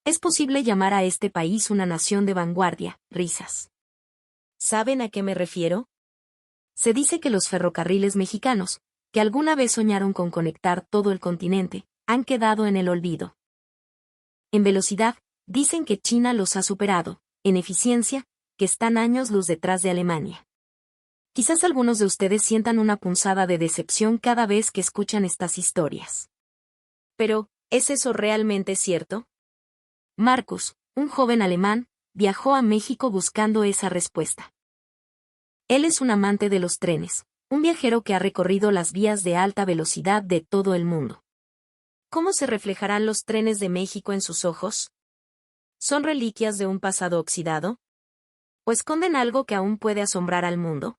Es posible llamar a este país una nación de vanguardia, risas. ¿Saben a qué me refiero? Se dice que los ferrocarriles mexicanos, que alguna vez soñaron con conectar todo el continente, han quedado en el olvido. En velocidad, dicen que China los ha superado, en eficiencia, que están años luz detrás de Alemania. Quizás algunos de ustedes sientan una punzada de decepción cada vez que escuchan estas historias. Pero, ¿es eso realmente cierto? Marcus, un joven alemán, viajó a México buscando esa respuesta. Él es un amante de los trenes, un viajero que ha recorrido las vías de alta velocidad de todo el mundo. ¿Cómo se reflejarán los trenes de México en sus ojos? ¿Son reliquias de un pasado oxidado? ¿O esconden algo que aún puede asombrar al mundo?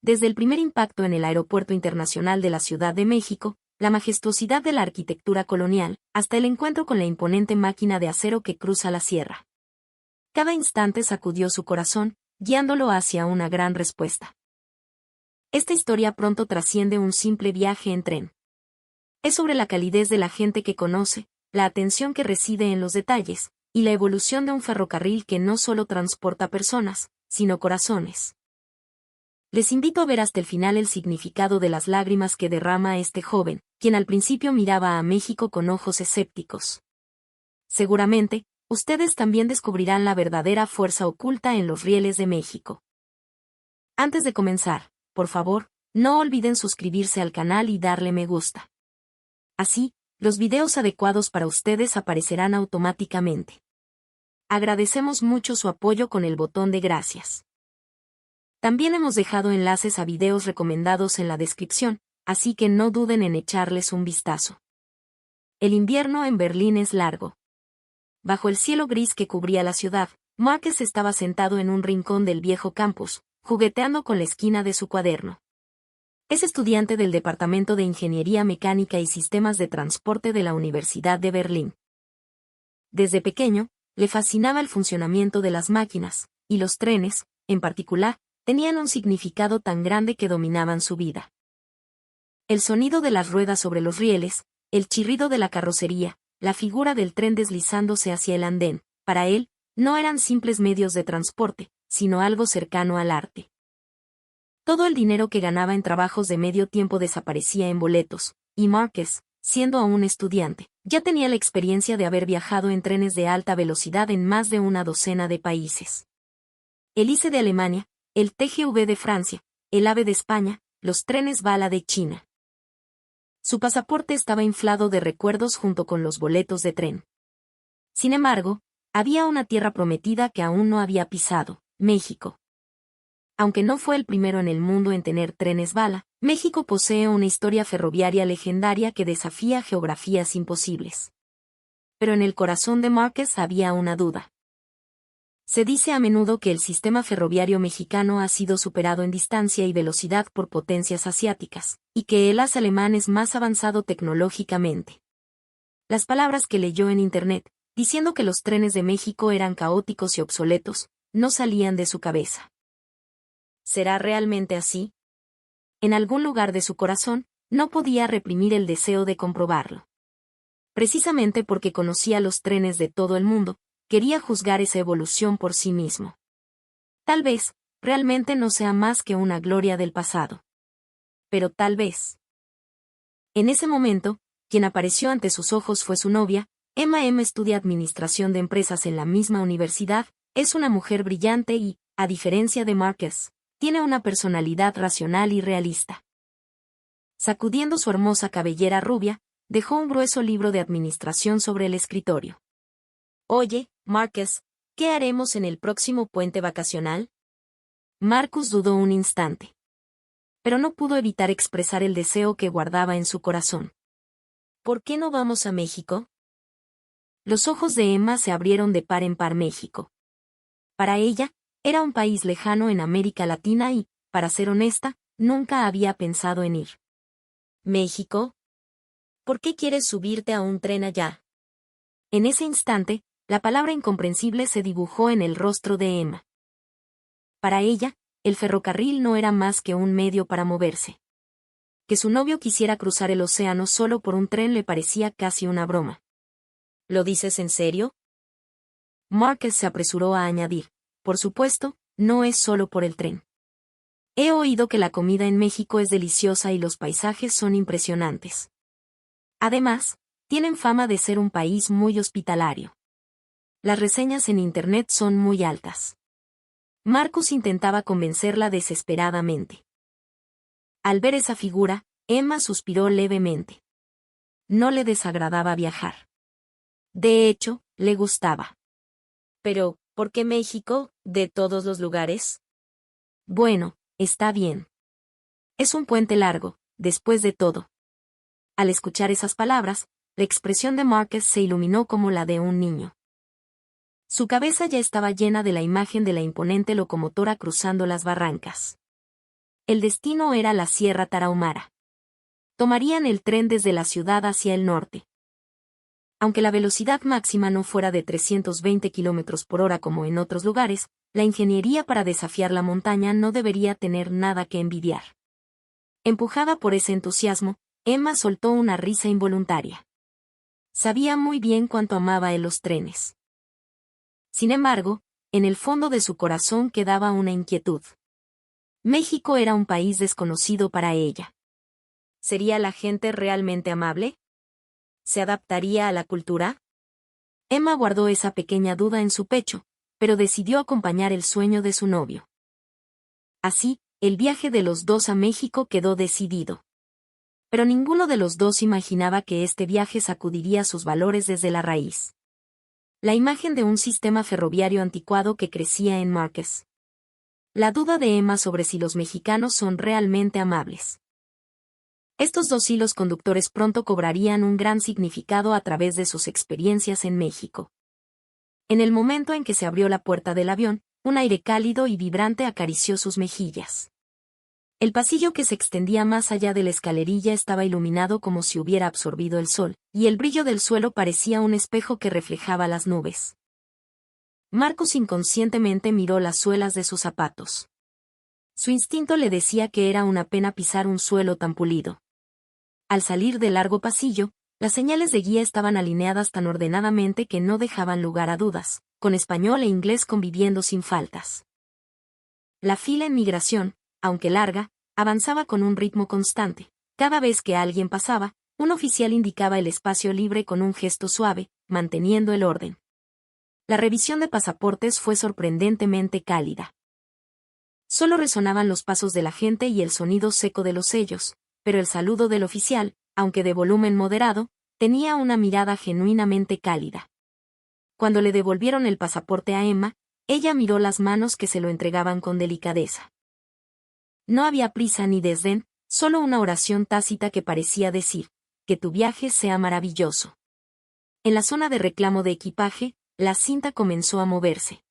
Desde el primer impacto en el Aeropuerto Internacional de la Ciudad de México, la majestuosidad de la arquitectura colonial, hasta el encuentro con la imponente máquina de acero que cruza la sierra. Cada instante sacudió su corazón, guiándolo hacia una gran respuesta. Esta historia pronto trasciende un simple viaje en tren. Es sobre la calidez de la gente que conoce, la atención que reside en los detalles, y la evolución de un ferrocarril que no solo transporta personas, sino corazones. Les invito a ver hasta el final el significado de las lágrimas que derrama este joven, quien al principio miraba a México con ojos escépticos. Seguramente, ustedes también descubrirán la verdadera fuerza oculta en los rieles de México. Antes de comenzar, por favor, no olviden suscribirse al canal y darle me gusta. Así, los videos adecuados para ustedes aparecerán automáticamente. Agradecemos mucho su apoyo con el botón de gracias. También hemos dejado enlaces a videos recomendados en la descripción, así que no duden en echarles un vistazo. El invierno en Berlín es largo. Bajo el cielo gris que cubría la ciudad, Marcus estaba sentado en un rincón del viejo campus, jugueteando con la esquina de su cuaderno. Es estudiante del Departamento de Ingeniería Mecánica y Sistemas de Transporte de la Universidad de Berlín. Desde pequeño, le fascinaba el funcionamiento de las máquinas, y los trenes, en particular, tenían un significado tan grande que dominaban su vida. El sonido de las ruedas sobre los rieles, el chirrido de la carrocería, la figura del tren deslizándose hacia el andén, para él, no eran simples medios de transporte, sino algo cercano al arte. Todo el dinero que ganaba en trabajos de medio tiempo desaparecía en boletos, y Marcus, siendo aún estudiante, ya tenía la experiencia de haber viajado en trenes de alta velocidad en más de una docena de países. El ICE de Alemania, el TGV de Francia, el AVE de España, los trenes bala de China. Su pasaporte estaba inflado de recuerdos junto con los boletos de tren. Sin embargo, había una tierra prometida que aún no había pisado, México. Aunque no fue el primero en el mundo en tener trenes bala, México posee una historia ferroviaria legendaria que desafía geografías imposibles. Pero en el corazón de Marcus había una duda. Se dice a menudo que el sistema ferroviario mexicano ha sido superado en distancia y velocidad por potencias asiáticas, y que el as alemán es más avanzado tecnológicamente. Las palabras que leyó en Internet, diciendo que los trenes de México eran caóticos y obsoletos, no salían de su cabeza. ¿Será realmente así? En algún lugar de su corazón, no podía reprimir el deseo de comprobarlo. Precisamente porque conocía los trenes de todo el mundo, quería juzgar esa evolución por sí mismo. Tal vez, realmente no sea más que una gloria del pasado. Pero tal vez. En ese momento, quien apareció ante sus ojos fue su novia. Emma estudia Administración de Empresas en la misma universidad, es una mujer brillante y, a diferencia de Marcus, tiene una personalidad racional y realista. Sacudiendo su hermosa cabellera rubia, dejó un grueso libro de administración sobre el escritorio. Oye, Marcus, ¿qué haremos en el próximo puente vacacional? Marcus dudó un instante. Pero no pudo evitar expresar el deseo que guardaba en su corazón. ¿Por qué no vamos a México? Los ojos de Emma se abrieron de par en par. México. Para ella, era un país lejano en América Latina y, para ser honesta, nunca había pensado en ir. ¿México? ¿Por qué quieres subirte a un tren allá? En ese instante, la palabra incomprensible se dibujó en el rostro de Emma. Para ella, el ferrocarril no era más que un medio para moverse. Que su novio quisiera cruzar el océano solo por un tren le parecía casi una broma. ¿Lo dices en serio? Márquez se apresuró a añadir, por supuesto, no es solo por el tren. He oído que la comida en México es deliciosa y los paisajes son impresionantes. Además, tienen fama de ser un país muy hospitalario. Las reseñas en Internet son muy altas. Marcus intentaba convencerla desesperadamente. Al ver esa figura, Emma suspiró levemente. No le desagradaba viajar. De hecho, le gustaba. Pero, ¿por qué México, de todos los lugares? Bueno, está bien. Es un puente largo, después de todo. Al escuchar esas palabras, la expresión de Márquez se iluminó como la de un niño. Su cabeza ya estaba llena de la imagen de la imponente locomotora cruzando las barrancas. El destino era la Sierra Tarahumara. Tomarían el tren desde la ciudad hacia el norte. Aunque la velocidad máxima no fuera de 320 km por hora como en otros lugares, la ingeniería para desafiar la montaña no debería tener nada que envidiar. Empujada por ese entusiasmo, Emma soltó una risa involuntaria. Sabía muy bien cuánto amaba él los trenes. Sin embargo, en el fondo de su corazón quedaba una inquietud. México era un país desconocido para ella. ¿Sería la gente realmente amable? ¿Se adaptaría a la cultura? Emma guardó esa pequeña duda en su pecho, pero decidió acompañar el sueño de su novio. Así, el viaje de los dos a México quedó decidido. Pero ninguno de los dos imaginaba que este viaje sacudiría sus valores desde la raíz. La imagen de un sistema ferroviario anticuado que crecía en Márquez. La duda de Emma sobre si los mexicanos son realmente amables. Estos dos hilos conductores pronto cobrarían un gran significado a través de sus experiencias en México. En el momento en que se abrió la puerta del avión, un aire cálido y vibrante acarició sus mejillas. El pasillo que se extendía más allá de la escalerilla estaba iluminado como si hubiera absorbido el sol, y el brillo del suelo parecía un espejo que reflejaba las nubes. Marcus inconscientemente miró las suelas de sus zapatos. Su instinto le decía que era una pena pisar un suelo tan pulido. Al salir del largo pasillo, las señales de guía estaban alineadas tan ordenadamente que no dejaban lugar a dudas, con español e inglés conviviendo sin faltas. La fila en migración, aunque larga, avanzaba con un ritmo constante. Cada vez que alguien pasaba, un oficial indicaba el espacio libre con un gesto suave, manteniendo el orden. La revisión de pasaportes fue sorprendentemente cálida. Solo resonaban los pasos de la gente y el sonido seco de los sellos, pero el saludo del oficial, aunque de volumen moderado, tenía una mirada genuinamente cálida. Cuando le devolvieron el pasaporte a Emma, ella miró las manos que se lo entregaban con delicadeza. No había prisa ni desdén, solo una oración tácita que parecía decir, que tu viaje sea maravilloso. En la zona de reclamo de equipaje, la cinta comenzó a moverse.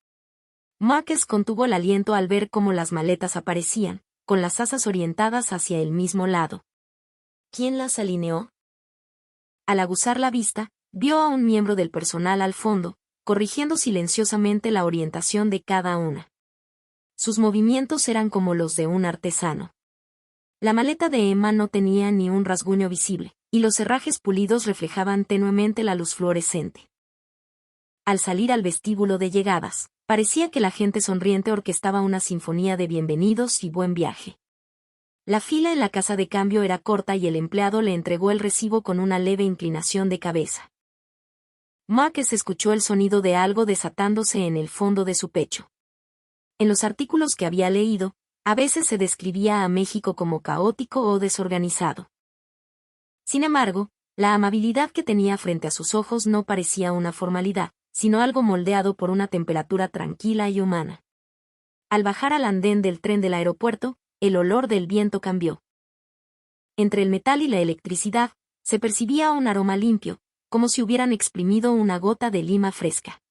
Márquez contuvo el aliento al ver cómo las maletas aparecían, con las asas orientadas hacia el mismo lado. ¿Quién las alineó? Al aguzar la vista, vio a un miembro del personal al fondo, corrigiendo silenciosamente la orientación de cada una. Sus movimientos eran como los de un artesano. La maleta de Emma no tenía ni un rasguño visible, y los herrajes pulidos reflejaban tenuemente la luz fluorescente. Al salir al vestíbulo de llegadas, parecía que la gente sonriente orquestaba una sinfonía de bienvenidos y buen viaje. La fila en la casa de cambio era corta y el empleado le entregó el recibo con una leve inclinación de cabeza. Márquez escuchó el sonido de algo desatándose en el fondo de su pecho. En los artículos que había leído, a veces se describía a México como caótico o desorganizado. Sin embargo, la amabilidad que tenía frente a sus ojos no parecía una formalidad, sino algo moldeado por una temperatura tranquila y humana. Al bajar al andén del tren del aeropuerto, el olor del viento cambió. Entre el metal y la electricidad, se percibía un aroma limpio, como si hubieran exprimido una gota de lima fresca.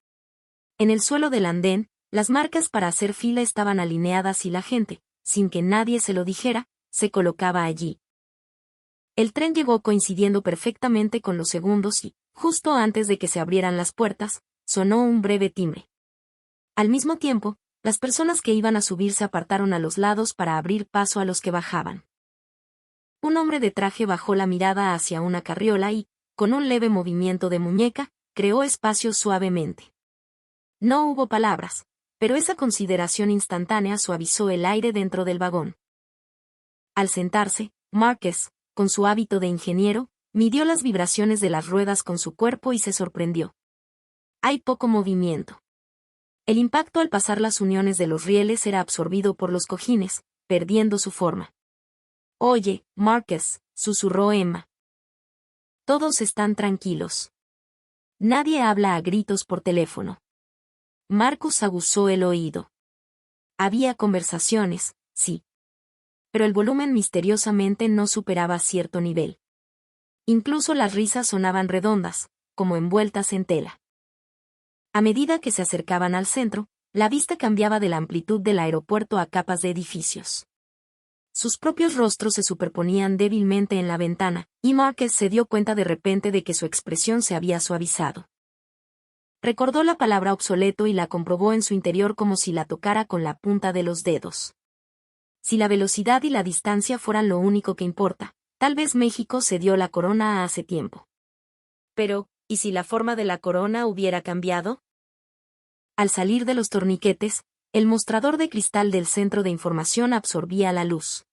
En el suelo del andén, las marcas para hacer fila estaban alineadas y la gente, sin que nadie se lo dijera, se colocaba allí. El tren llegó coincidiendo perfectamente con los segundos y, justo antes de que se abrieran las puertas, sonó un breve timbre. Al mismo tiempo, las personas que iban a subir se apartaron a los lados para abrir paso a los que bajaban. Un hombre de traje bajó la mirada hacia una carriola y, con un leve movimiento de muñeca, creó espacio suavemente. No hubo palabras, pero esa consideración instantánea suavizó el aire dentro del vagón. Al sentarse, Márquez, con su hábito de ingeniero, midió las vibraciones de las ruedas con su cuerpo y se sorprendió. Hay poco movimiento. El impacto al pasar las uniones de los rieles era absorbido por los cojines, perdiendo su forma. «Oye, Márquez», susurró Emma. «Todos están tranquilos. Nadie habla a gritos por teléfono». Marcus aguzó el oído. Había conversaciones, sí. Pero el volumen misteriosamente no superaba cierto nivel. Incluso las risas sonaban redondas, como envueltas en tela. A medida que se acercaban al centro, la vista cambiaba de la amplitud del aeropuerto a capas de edificios. Sus propios rostros se superponían débilmente en la ventana, y Márquez se dio cuenta de repente de que su expresión se había suavizado. Recordó la palabra obsoleto y la comprobó en su interior como si la tocara con la punta de los dedos. Si la velocidad y la distancia fueran lo único que importa, tal vez México se dio la corona hace tiempo. Pero, ¿y si la forma de la corona hubiera cambiado? Al salir de los torniquetes, el mostrador de cristal del centro de información absorbía la luz.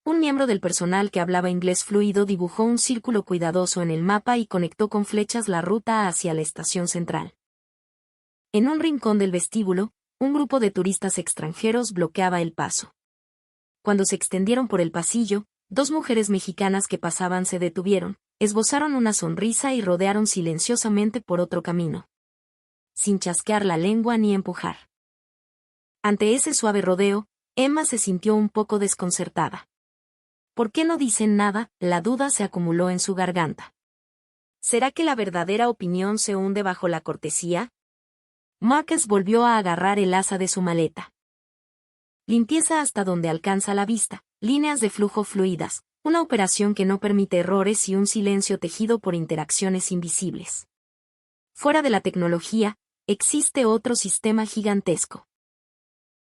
Un miembro del personal que hablaba inglés fluido dibujó un círculo cuidadoso en el mapa y conectó con flechas la ruta hacia la estación central. En un rincón del vestíbulo, un grupo de turistas extranjeros bloqueaba el paso. Cuando se extendieron por el pasillo, dos mujeres mexicanas que pasaban se detuvieron, esbozaron una sonrisa y rodearon silenciosamente por otro camino. Sin chasquear la lengua ni empujar. Ante ese suave rodeo, Emma se sintió un poco desconcertada. ¿Por qué no dicen nada? La duda se acumuló en su garganta. ¿Será que la verdadera opinión se hunde bajo la cortesía? Márquez volvió a agarrar el asa de su maleta. Limpieza hasta donde alcanza la vista, líneas de flujo fluidas, una operación que no permite errores y un silencio tejido por interacciones invisibles. Fuera de la tecnología, existe otro sistema gigantesco.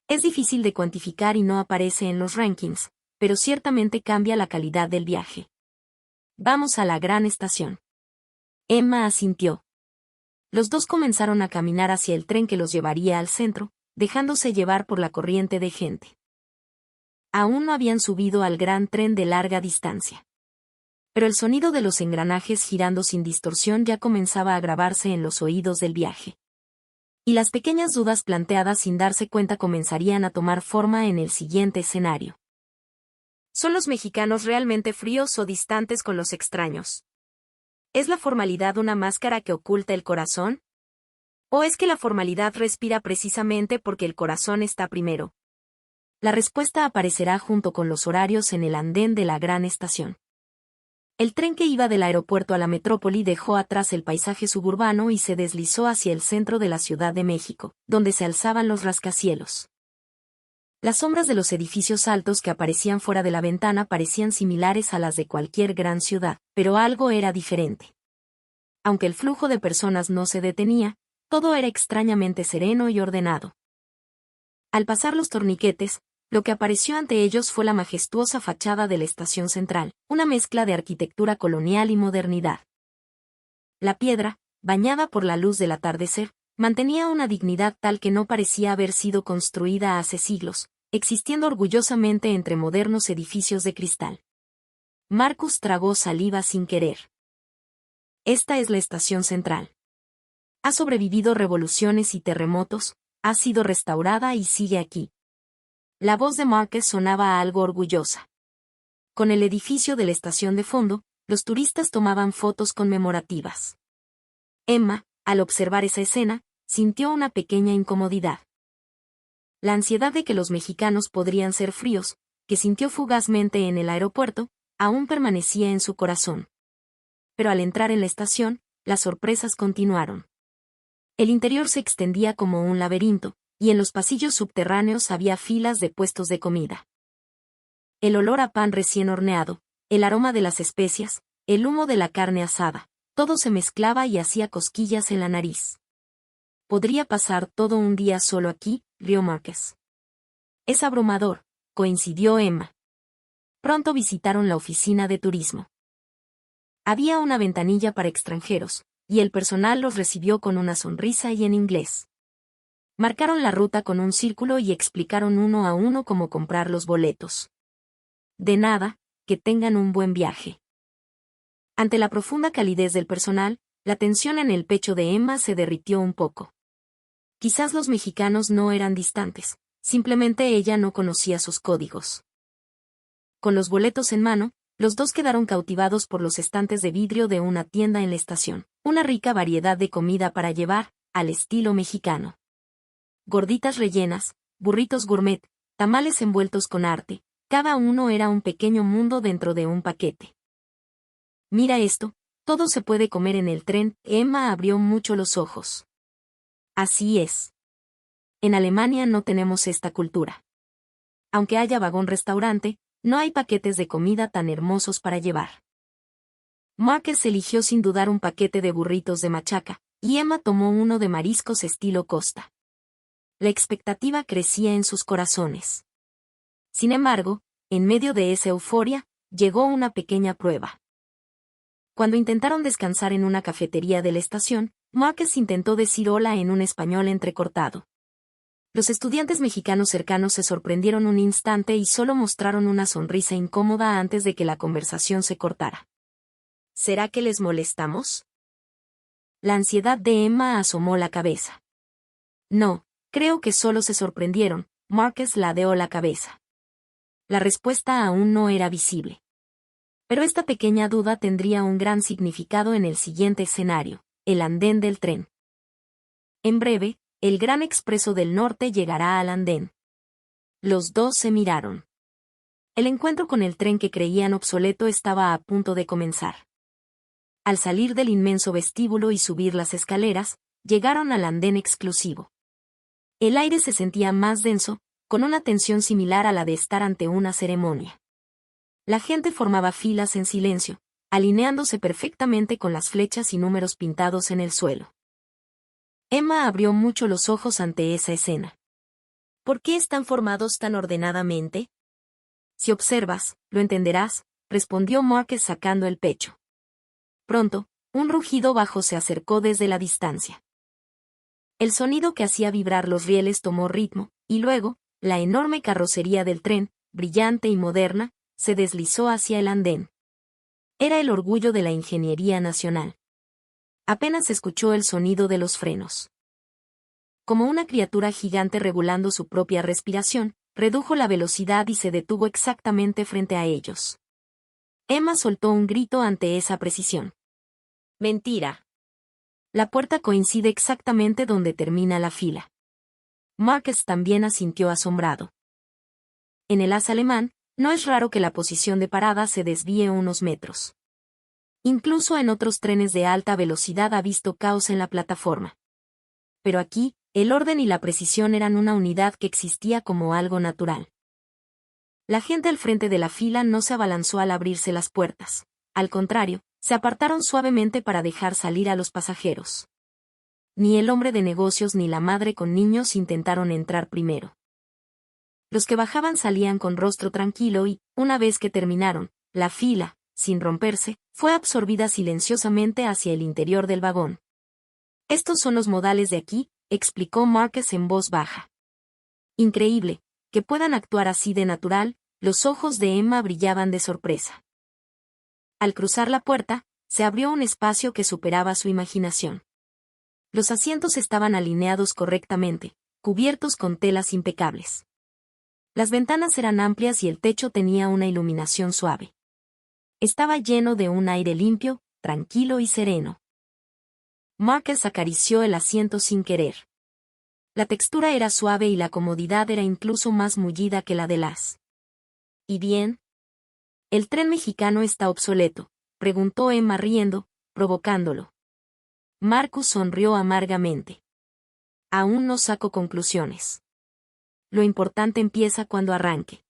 Es difícil de cuantificar y no aparece en los rankings, pero ciertamente cambia la calidad del viaje. Vamos a la gran estación. Emma asintió. Los dos comenzaron a caminar hacia el tren que los llevaría al centro, dejándose llevar por la corriente de gente. Aún no habían subido al gran tren de larga distancia. Pero el sonido de los engranajes girando sin distorsión ya comenzaba a grabarse en los oídos del viaje. Y las pequeñas dudas planteadas sin darse cuenta comenzarían a tomar forma en el siguiente escenario. ¿Son los mexicanos realmente fríos o distantes con los extraños? ¿Es la formalidad una máscara que oculta el corazón? ¿O es que la formalidad respira precisamente porque el corazón está primero? La respuesta aparecerá junto con los horarios en el andén de la gran estación. El tren que iba del aeropuerto a la metrópoli dejó atrás el paisaje suburbano y se deslizó hacia el centro de la Ciudad de México, donde se alzaban los rascacielos. Las sombras de los edificios altos que aparecían fuera de la ventana parecían similares a las de cualquier gran ciudad, pero algo era diferente. Aunque el flujo de personas no se detenía, todo era extrañamente sereno y ordenado. Al pasar los torniquetes, lo que apareció ante ellos fue la majestuosa fachada de la estación central, una mezcla de arquitectura colonial y modernidad. La piedra, bañada por la luz del atardecer, mantenía una dignidad tal que no parecía haber sido construida hace siglos, existiendo orgullosamente entre modernos edificios de cristal. Marcus tragó saliva sin querer. Esta es la estación central. Ha sobrevivido revoluciones y terremotos, ha sido restaurada y sigue aquí. La voz de Márquez sonaba algo orgullosa. Con el edificio de la estación de fondo, los turistas tomaban fotos conmemorativas. Emma, al observar esa escena, sintió una pequeña incomodidad. La ansiedad de que los mexicanos podrían ser fríos, que sintió fugazmente en el aeropuerto, aún permanecía en su corazón. Pero al entrar en la estación, las sorpresas continuaron. El interior se extendía como un laberinto, y en los pasillos subterráneos había filas de puestos de comida. El olor a pan recién horneado, el aroma de las especias, el humo de la carne asada, todo se mezclaba y hacía cosquillas en la nariz. ¿Podría pasar todo un día solo aquí?, rió Márquez. Es abrumador, coincidió Emma. Pronto visitaron la oficina de turismo. Había una ventanilla para extranjeros, y el personal los recibió con una sonrisa y en inglés. Marcaron la ruta con un círculo y explicaron uno a uno cómo comprar los boletos. De nada, que tengan un buen viaje. Ante la profunda calidez del personal, la tensión en el pecho de Emma se derritió un poco. Quizás los mexicanos no eran distantes, simplemente ella no conocía sus códigos. Con los boletos en mano, los dos quedaron cautivados por los estantes de vidrio de una tienda en la estación, una rica variedad de comida para llevar, al estilo mexicano. Gorditas rellenas, burritos gourmet, tamales envueltos con arte, cada uno era un pequeño mundo dentro de un paquete. Mira esto, todo se puede comer en el tren. Emma abrió mucho los ojos. Así es. En Alemania no tenemos esta cultura. Aunque haya vagón-restaurante, no hay paquetes de comida tan hermosos para llevar. Marcus eligió sin dudar un paquete de burritos de machaca, y Emma tomó uno de mariscos estilo Costa. La expectativa crecía en sus corazones. Sin embargo, en medio de esa euforia, llegó una pequeña prueba. Cuando intentaron descansar en una cafetería de la estación, Marcus intentó decir hola en un español entrecortado. Los estudiantes mexicanos cercanos se sorprendieron un instante y solo mostraron una sonrisa incómoda antes de que la conversación se cortara. ¿Será que les molestamos? La ansiedad de Emma asomó la cabeza. No, creo que solo se sorprendieron. Marcus ladeó la cabeza. La respuesta aún no era visible. Pero esta pequeña duda tendría un gran significado en el siguiente escenario, el andén del tren. En breve, el Gran Expreso del Norte llegará al andén. Los dos se miraron. El encuentro con el tren que creían obsoleto estaba a punto de comenzar. Al salir del inmenso vestíbulo y subir las escaleras, llegaron al andén exclusivo. El aire se sentía más denso, con una tensión similar a la de estar ante una ceremonia. La gente formaba filas en silencio, alineándose perfectamente con las flechas y números pintados en el suelo. Emma abrió mucho los ojos ante esa escena. ¿Por qué están formados tan ordenadamente? Si observas, lo entenderás, respondió Marcus sacando el pecho. Pronto, un rugido bajo se acercó desde la distancia. El sonido que hacía vibrar los rieles tomó ritmo, y luego, la enorme carrocería del tren, brillante y moderna, se deslizó hacia el andén. Era el orgullo de la ingeniería nacional. Apenas escuchó el sonido de los frenos. Como una criatura gigante regulando su propia respiración, redujo la velocidad y se detuvo exactamente frente a ellos. Emma soltó un grito ante esa precisión. Mentira. La puerta coincide exactamente donde termina la fila. Marcus también asintió asombrado. En el as alemán, no es raro que la posición de parada se desvíe unos metros. Incluso en otros trenes de alta velocidad ha visto caos en la plataforma. Pero aquí, el orden y la precisión eran una unidad que existía como algo natural. La gente al frente de la fila no se abalanzó al abrirse las puertas. Al contrario, se apartaron suavemente para dejar salir a los pasajeros. Ni el hombre de negocios ni la madre con niños intentaron entrar primero. Los que bajaban salían con rostro tranquilo y, una vez que terminaron, la fila, sin romperse, fue absorbida silenciosamente hacia el interior del vagón. Estos son los modales de aquí, explicó Marcus en voz baja. Increíble, que puedan actuar así de natural. Los ojos de Emma brillaban de sorpresa. Al cruzar la puerta, se abrió un espacio que superaba su imaginación. Los asientos estaban alineados correctamente, cubiertos con telas impecables. Las ventanas eran amplias y el techo tenía una iluminación suave. Estaba lleno de un aire limpio, tranquilo y sereno. Marcus acarició el asiento sin querer. La textura era suave y la comodidad era incluso más mullida que la del as. ¿Y bien? ¿El tren mexicano está obsoleto?, preguntó Emma riendo, provocándolo. Marcus sonrió amargamente. Aún no saco conclusiones. Lo importante empieza cuando arranque.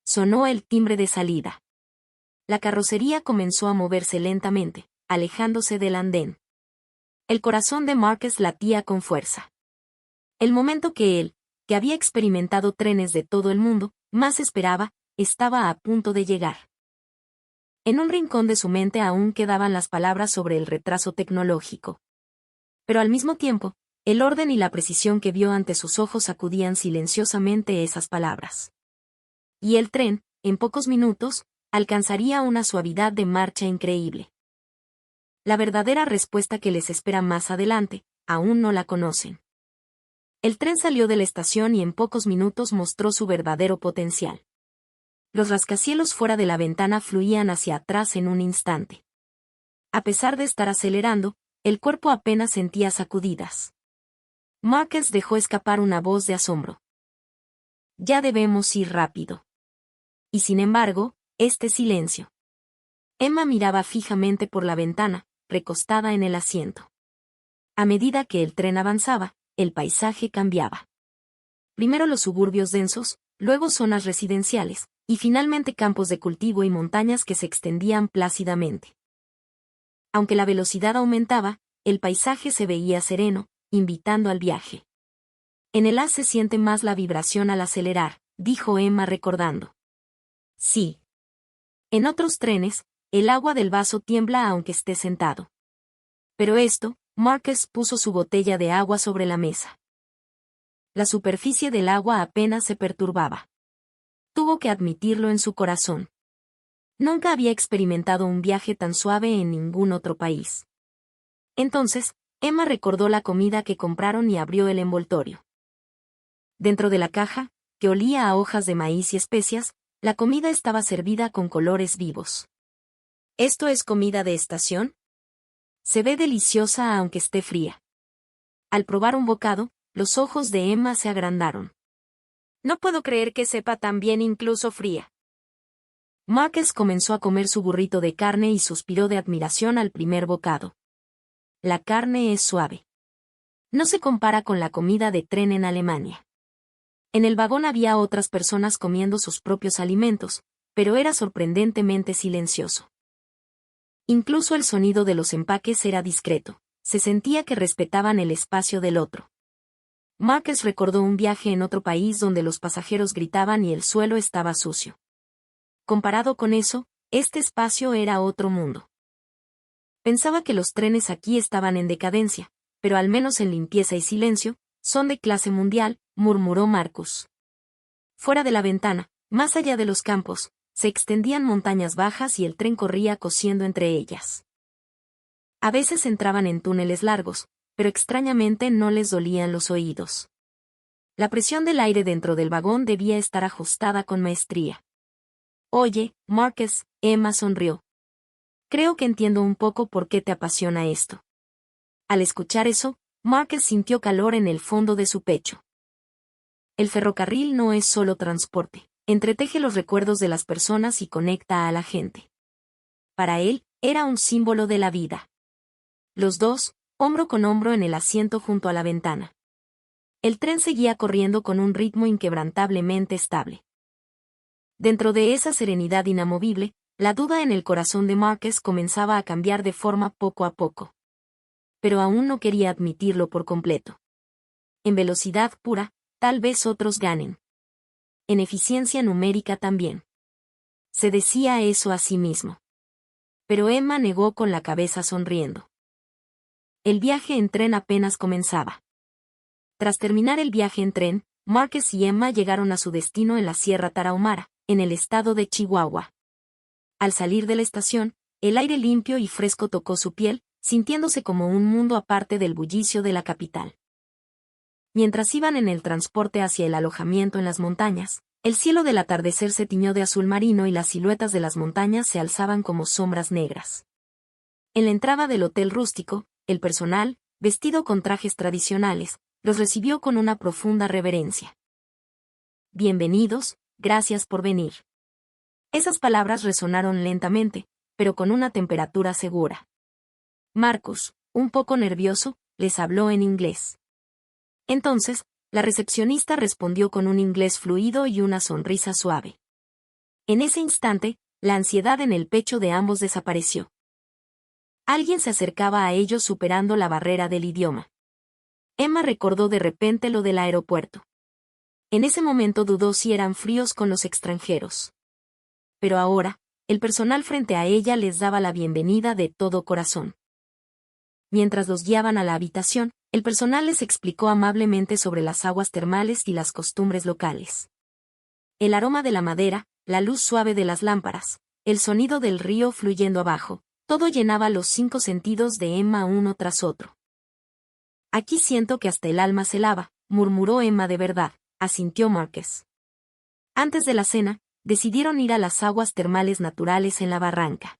Sonó el timbre de salida. La carrocería comenzó a moverse lentamente, alejándose del andén. El corazón de Marcus latía con fuerza. El momento que él, que había experimentado trenes de todo el mundo, más esperaba, estaba a punto de llegar. En un rincón de su mente aún quedaban las palabras sobre el retraso tecnológico. Pero al mismo tiempo, el orden y la precisión que vio ante sus ojos sacudían silenciosamente esas palabras. Y el tren, en pocos minutos, alcanzaría una suavidad de marcha increíble. La verdadera respuesta que les espera más adelante, aún no la conocen. El tren salió de la estación y en pocos minutos mostró su verdadero potencial. Los rascacielos fuera de la ventana fluían hacia atrás en un instante. A pesar de estar acelerando, el cuerpo apenas sentía sacudidas. Marcus dejó escapar una voz de asombro. Ya debemos ir rápido. Y sin embargo, este silencio. Emma miraba fijamente por la ventana, recostada en el asiento. A medida que el tren avanzaba, el paisaje cambiaba. Primero los suburbios densos, luego zonas residenciales, y finalmente campos de cultivo y montañas que se extendían plácidamente. Aunque la velocidad aumentaba, el paisaje se veía sereno, invitando al viaje. En el haz se siente más la vibración al acelerar, dijo Emma recordando. Sí. En otros trenes, el agua del vaso tiembla aunque esté sentado. Pero esto, Marcus puso su botella de agua sobre la mesa. La superficie del agua apenas se perturbaba. Tuvo que admitirlo en su corazón. Nunca había experimentado un viaje tan suave en ningún otro país. Entonces, Emma recordó la comida que compraron y abrió el envoltorio. Dentro de la caja, que olía a hojas de maíz y especias, la comida estaba servida con colores vivos. ¿Esto es comida de estación? Se ve deliciosa aunque esté fría. Al probar un bocado, los ojos de Emma se agrandaron. No puedo creer que sepa tan bien incluso fría. Marcus comenzó a comer su burrito de carne y suspiró de admiración al primer bocado. La carne es suave. No se compara con la comida de tren en Alemania. En el vagón había otras personas comiendo sus propios alimentos, pero era sorprendentemente silencioso. Incluso el sonido de los empaques era discreto, se sentía que respetaban el espacio del otro. Marcus recordó un viaje en otro país donde los pasajeros gritaban y el suelo estaba sucio. Comparado con eso, este espacio era otro mundo. Pensaba que los trenes aquí estaban en decadencia, pero al menos en limpieza y silencio, son de clase mundial, murmuró Marcus. Fuera de la ventana, más allá de los campos, se extendían montañas bajas y el tren corría cosiendo entre ellas. A veces entraban en túneles largos, pero extrañamente no les dolían los oídos. La presión del aire dentro del vagón debía estar ajustada con maestría. Oye, Marcus, Emma sonrió. Creo que entiendo un poco por qué te apasiona esto. Al escuchar eso, Marcus sintió calor en el fondo de su pecho. El ferrocarril no es solo transporte, entreteje los recuerdos de las personas y conecta a la gente. Para él, era un símbolo de la vida. Los dos, hombro con hombro en el asiento junto a la ventana. El tren seguía corriendo con un ritmo inquebrantablemente estable. Dentro de esa serenidad inamovible, la duda en el corazón de Marcus comenzaba a cambiar de forma poco a poco. Pero aún no quería admitirlo por completo. En velocidad pura, tal vez otros ganen. En eficiencia numérica también. Se decía eso a sí mismo. Pero Emma negó con la cabeza sonriendo. El viaje en tren apenas comenzaba. Tras terminar el viaje en tren, Marcus y Emma llegaron a su destino en la Sierra Tarahumara, en el estado de Chihuahua. Al salir de la estación, el aire limpio y fresco tocó su piel, sintiéndose como un mundo aparte del bullicio de la capital. Mientras iban en el transporte hacia el alojamiento en las montañas, el cielo del atardecer se tiñó de azul marino y las siluetas de las montañas se alzaban como sombras negras. En la entrada del hotel rústico, el personal, vestido con trajes tradicionales, los recibió con una profunda reverencia. Bienvenidos, gracias por venir. Esas palabras resonaron lentamente, pero con una temperatura segura. Marcus, un poco nervioso, les habló en inglés. Entonces, la recepcionista respondió con un inglés fluido y una sonrisa suave. En ese instante, la ansiedad en el pecho de ambos desapareció. Alguien se acercaba a ellos superando la barrera del idioma. Emma recordó de repente lo del aeropuerto. En ese momento dudó si eran fríos con los extranjeros. Pero ahora, el personal frente a ella les daba la bienvenida de todo corazón. Mientras los guiaban a la habitación, el personal les explicó amablemente sobre las aguas termales y las costumbres locales. El aroma de la madera, la luz suave de las lámparas, el sonido del río fluyendo abajo, todo llenaba los 5 sentidos de Emma uno tras otro. Aquí siento que hasta el alma se lava, murmuró Emma. De verdad, asintió Marcus. Antes de la cena, decidieron ir a las aguas termales naturales en la barranca.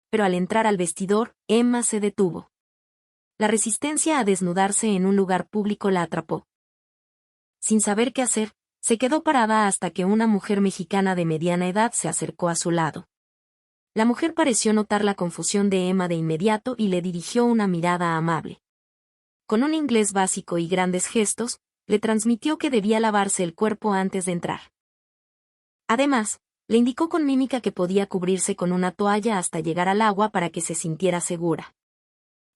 Pero al entrar al vestidor, Emma se detuvo. La resistencia a desnudarse en un lugar público la atrapó. Sin saber qué hacer, se quedó parada hasta que una mujer mexicana de mediana edad se acercó a su lado. La mujer pareció notar la confusión de Emma de inmediato y le dirigió una mirada amable. Con un inglés básico y grandes gestos, le transmitió que debía lavarse el cuerpo antes de entrar. Además, le indicó con mímica que podía cubrirse con una toalla hasta llegar al agua para que se sintiera segura.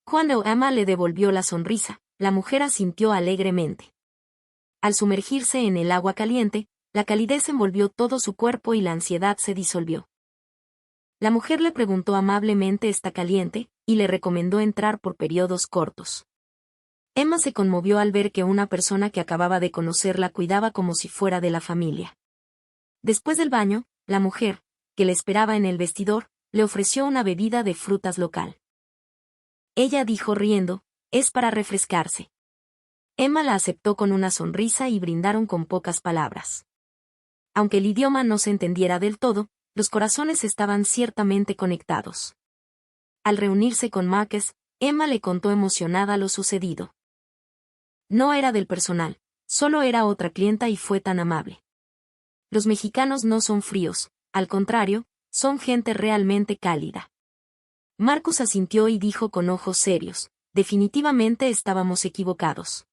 Cuando Emma le devolvió la sonrisa, la mujer asintió alegremente. Al sumergirse en el agua caliente, la calidez envolvió todo su cuerpo y la ansiedad se disolvió. La mujer le preguntó amablemente: ¿está caliente?, y le recomendó entrar por periodos cortos. Emma se conmovió al ver que una persona que acababa de conocer la cuidaba como si fuera de la familia. Después del baño, la mujer, que le esperaba en el vestidor, le ofreció una bebida de frutas local. Ella dijo riendo: es para refrescarse. Emma la aceptó con una sonrisa y brindaron con pocas palabras. Aunque el idioma no se entendiera del todo, los corazones estaban ciertamente conectados. Al reunirse con Marcus, Emma le contó emocionada lo sucedido. No era del personal, solo era otra clienta y fue tan amable. Los mexicanos no son fríos, al contrario, son gente realmente cálida. Marcus asintió y dijo con ojos serios: definitivamente estábamos equivocados.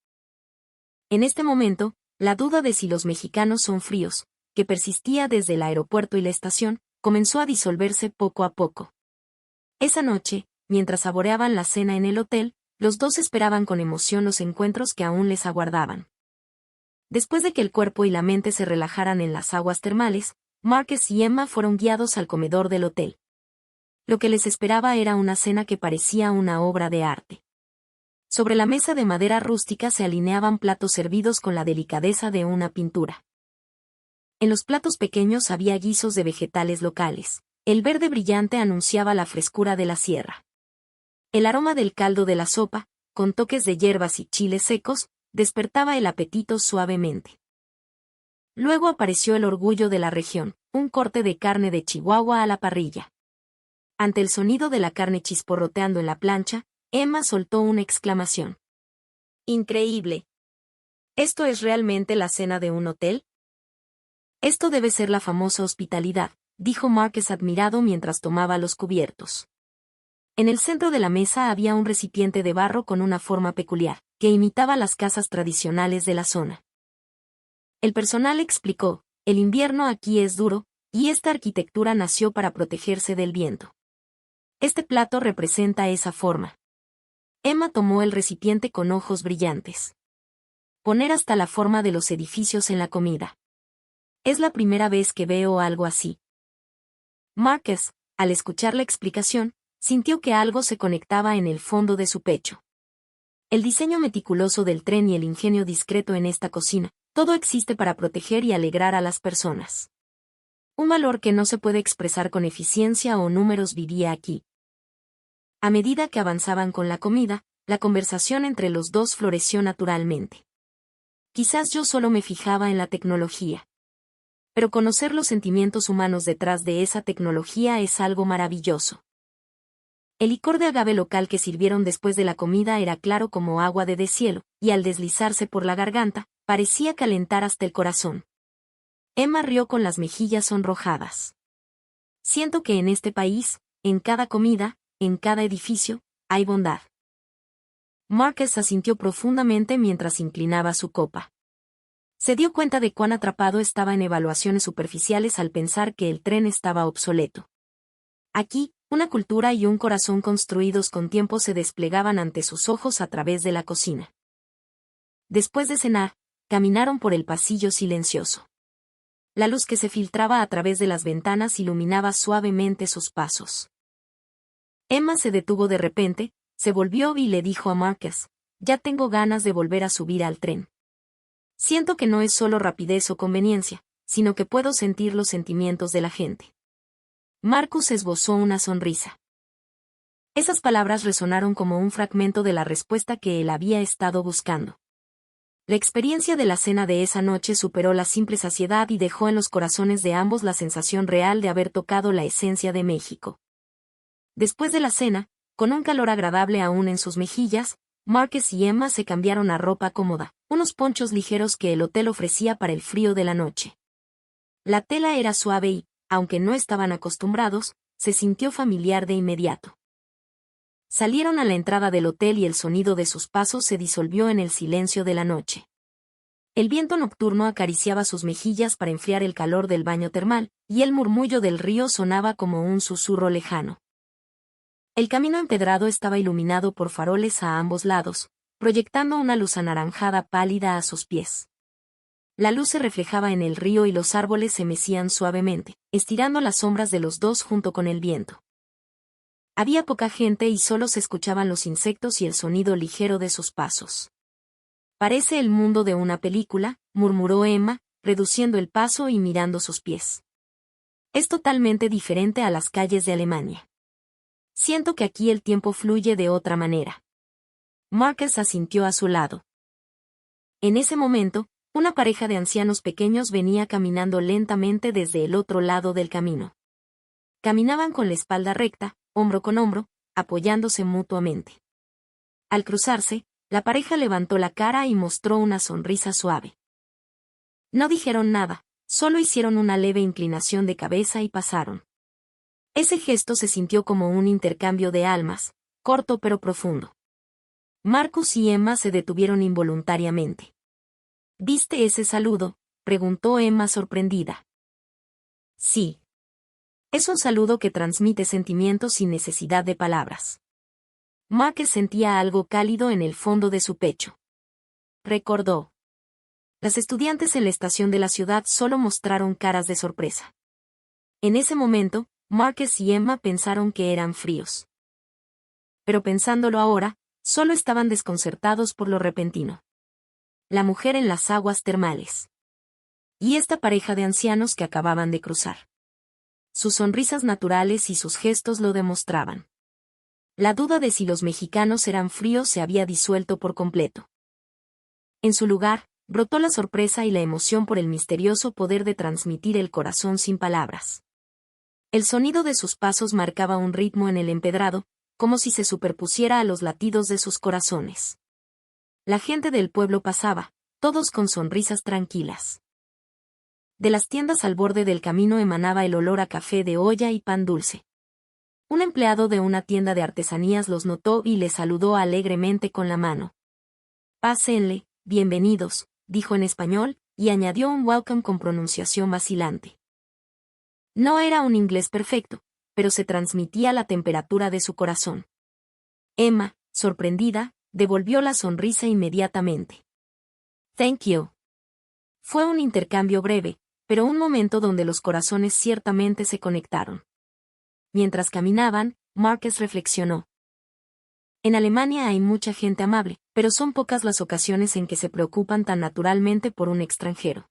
En este momento, la duda de si los mexicanos son fríos, que persistía desde el aeropuerto y la estación, comenzó a disolverse poco a poco. Esa noche, mientras saboreaban la cena en el hotel, los dos esperaban con emoción los encuentros que aún les aguardaban. Después de que el cuerpo y la mente se relajaran en las aguas termales, Marcus y Emma fueron guiados al comedor del hotel. Lo que les esperaba era una cena que parecía una obra de arte. Sobre la mesa de madera rústica se alineaban platos servidos con la delicadeza de una pintura. En los platos pequeños había guisos de vegetales locales. El verde brillante anunciaba la frescura de la sierra. El aroma del caldo de la sopa, con toques de hierbas y chiles secos, despertaba el apetito suavemente. Luego apareció el orgullo de la región, un corte de carne de Chihuahua a la parrilla. Ante el sonido de la carne chisporroteando en la plancha, Emma soltó una exclamación. ¡Increíble! ¿Esto es realmente la cena de un hotel? Esto debe ser la famosa hospitalidad, dijo Marcus admirado mientras tomaba los cubiertos. En el centro de la mesa había un recipiente de barro con una forma peculiar, que imitaba las casas tradicionales de la zona. El personal explicó: el invierno aquí es duro, y esta arquitectura nació para protegerse del viento. Este plato representa esa forma. Emma tomó el recipiente con ojos brillantes. Poner hasta la forma de los edificios en la comida. Es la primera vez que veo algo así. Marcus, al escuchar la explicación, sintió que algo se conectaba en el fondo de su pecho. El diseño meticuloso del tren y el ingenio discreto en esta cocina, todo existe para proteger y alegrar a las personas. Un valor que no se puede expresar con eficiencia o números vivía aquí. A medida que avanzaban con la comida, la conversación entre los dos floreció naturalmente. Quizás yo solo me fijaba en la tecnología. Pero conocer los sentimientos humanos detrás de esa tecnología es algo maravilloso. El licor de agave local que sirvieron después de la comida era claro como agua de deshielo, y al deslizarse por la garganta, parecía calentar hasta el corazón. Emma rió con las mejillas sonrojadas. Siento que en este país, en cada comida, en cada edificio, hay bondad. Marcus asintió profundamente mientras inclinaba su copa. Se dio cuenta de cuán atrapado estaba en evaluaciones superficiales al pensar que el tren estaba obsoleto. Aquí, una cultura y un corazón construidos con tiempo se desplegaban ante sus ojos a través de la cocina. Después de cenar, caminaron por el pasillo silencioso. La luz que se filtraba a través de las ventanas iluminaba suavemente sus pasos. Emma se detuvo de repente, se volvió y le dijo a Marcus: «Ya tengo ganas de volver a subir al tren. Siento que no es solo rapidez o conveniencia, sino que puedo sentir los sentimientos de la gente». Marcus esbozó una sonrisa. Esas palabras resonaron como un fragmento de la respuesta que él había estado buscando. La experiencia de la cena de esa noche superó la simple saciedad y dejó en los corazones de ambos la sensación real de haber tocado la esencia de México. Después de la cena, con un calor agradable aún en sus mejillas, Marcus y Emma se cambiaron a ropa cómoda, unos ponchos ligeros que el hotel ofrecía para el frío de la noche. La tela era suave y, aunque no estaban acostumbrados, se sintió familiar de inmediato. Salieron a la entrada del hotel y el sonido de sus pasos se disolvió en el silencio de la noche. El viento nocturno acariciaba sus mejillas para enfriar el calor del baño termal, y el murmullo del río sonaba como un susurro lejano. El camino empedrado estaba iluminado por faroles a ambos lados, proyectando una luz anaranjada pálida a sus pies. La luz se reflejaba en el río y los árboles se mecían suavemente, estirando las sombras de los dos junto con el viento. Había poca gente y solo se escuchaban los insectos y el sonido ligero de sus pasos. «Parece el mundo de una película», murmuró Emma, reduciendo el paso y mirando sus pies. «Es totalmente diferente a las calles de Alemania. Siento que aquí el tiempo fluye de otra manera». Marcus asintió a su lado. En ese momento, una pareja de ancianos pequeños venía caminando lentamente desde el otro lado del camino. Caminaban con la espalda recta, hombro con hombro, apoyándose mutuamente. Al cruzarse, la pareja levantó la cara y mostró una sonrisa suave. No dijeron nada, solo hicieron una leve inclinación de cabeza y pasaron. Ese gesto se sintió como un intercambio de almas, corto pero profundo. Marcus y Emma se detuvieron involuntariamente. «¿Viste ese saludo?», preguntó Emma sorprendida. «Sí. Es un saludo que transmite sentimientos sin necesidad de palabras». Marcus sentía algo cálido en el fondo de su pecho. Recordó. Las estudiantes en la estación de la ciudad solo mostraron caras de sorpresa. En ese momento, Marcus y Emma pensaron que eran fríos. Pero pensándolo ahora, solo estaban desconcertados por lo repentino. La mujer en las aguas termales. Y esta pareja de ancianos que acababan de cruzar. Sus sonrisas naturales y sus gestos lo demostraban. La duda de si los mexicanos eran fríos se había disuelto por completo. En su lugar, brotó la sorpresa y la emoción por el misterioso poder de transmitir el corazón sin palabras. El sonido de sus pasos marcaba un ritmo en el empedrado, como si se superpusiera a los latidos de sus corazones. La gente del pueblo pasaba, todos con sonrisas tranquilas. De las tiendas al borde del camino emanaba el olor a café de olla y pan dulce. Un empleado de una tienda de artesanías los notó y les saludó alegremente con la mano. «Pásenle, bienvenidos», dijo en español, y añadió un welcome con pronunciación vacilante. No era un inglés perfecto, pero se transmitía la temperatura de su corazón. Emma, sorprendida, devolvió la sonrisa inmediatamente. «Thank you». Fue un intercambio breve, pero un momento donde los corazones ciertamente se conectaron. Mientras caminaban, Marcus reflexionó. En Alemania hay mucha gente amable, pero son pocas las ocasiones en que se preocupan tan naturalmente por un extranjero.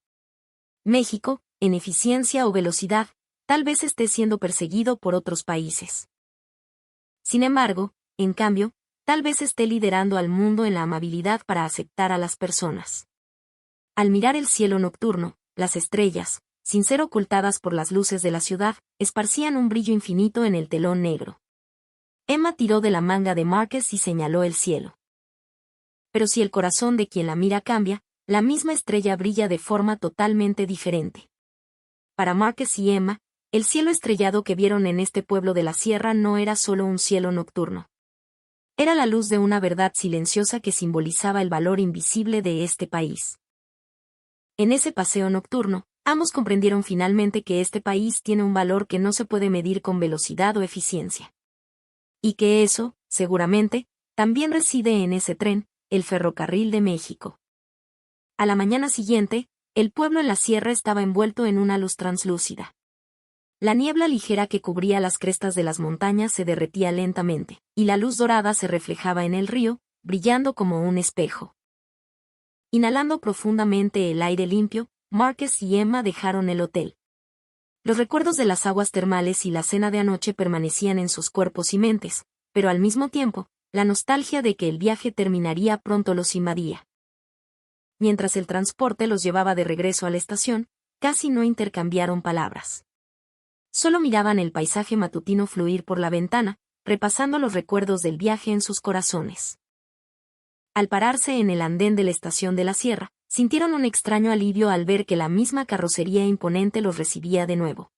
México, en eficiencia o velocidad, tal vez esté siendo perseguido por otros países. Sin embargo, en cambio, tal vez esté liderando al mundo en la amabilidad para aceptar a las personas. Al mirar el cielo nocturno, las estrellas, sin ser ocultadas por las luces de la ciudad, esparcían un brillo infinito en el telón negro. Emma tiró de la manga de Marcus y señaló el cielo. Pero si el corazón de quien la mira cambia, la misma estrella brilla de forma totalmente diferente. Para Marcus y Emma, el cielo estrellado que vieron en este pueblo de la sierra no era solo un cielo nocturno. Era la luz de una verdad silenciosa que simbolizaba el valor invisible de este país. En ese paseo nocturno, ambos comprendieron finalmente que este país tiene un valor que no se puede medir con velocidad o eficiencia. Y que eso, seguramente, también reside en ese tren, el ferrocarril de México. A la mañana siguiente, El pueblo en la sierra estaba envuelto en una luz translúcida. La niebla ligera que cubría las crestas de las montañas se derretía lentamente, y la luz dorada se reflejaba en el río, brillando como un espejo. Inhalando profundamente el aire limpio, Marcus y Emma dejaron el hotel. Los recuerdos de las aguas termales y la cena de anoche permanecían en sus cuerpos y mentes, pero al mismo tiempo, la nostalgia de que el viaje terminaría pronto los invadía. Mientras el transporte los llevaba de regreso a la estación, casi no intercambiaron palabras. Solo miraban el paisaje matutino fluir por la ventana, repasando los recuerdos del viaje en sus corazones. Al pararse en el andén de la estación de la sierra, sintieron un extraño alivio al ver que la misma carrocería imponente los recibía de nuevo.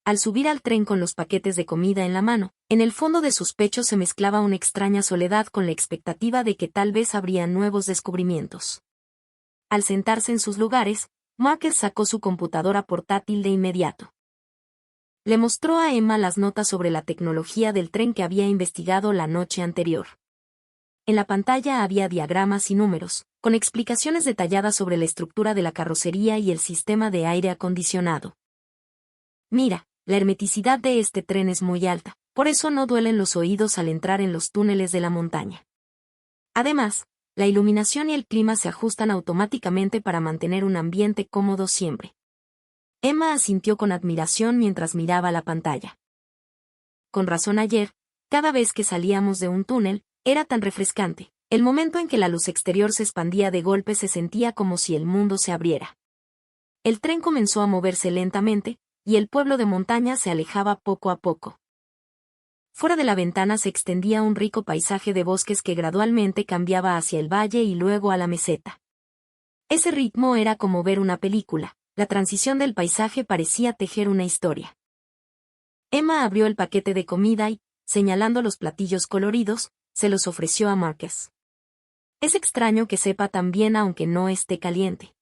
Al subir al tren con los paquetes de comida en la mano, en el fondo de sus pechos se mezclaba una extraña soledad con la expectativa de que tal vez habría nuevos descubrimientos. Al sentarse en sus lugares, Marcus sacó su computadora portátil de inmediato. Le mostró a Emma las notas sobre la tecnología del tren que había investigado la noche anterior. En la pantalla había diagramas y números, con explicaciones detalladas sobre la estructura de la carrocería y el sistema de aire acondicionado. Mira, la hermeticidad de este tren es muy alta, por eso no duelen los oídos al entrar en los túneles de la montaña. Además, la iluminación y el clima se ajustan automáticamente para mantener un ambiente cómodo siempre. Emma asintió con admiración mientras miraba la pantalla. Con razón ayer, cada vez que salíamos de un túnel, era tan refrescante. El momento en que la luz exterior se expandía de golpe se sentía como si el mundo se abriera. El tren comenzó a moverse lentamente, y el pueblo de montaña se alejaba poco a poco. Fuera de la ventana se extendía un rico paisaje de bosques que gradualmente cambiaba hacia el valle y luego a la meseta. Ese ritmo era como ver una película, la transición del paisaje parecía tejer una historia. Emma abrió el paquete de comida y, señalando los platillos coloridos, se los ofreció a Marcus. Es extraño que sepa tan bien aunque no esté caliente.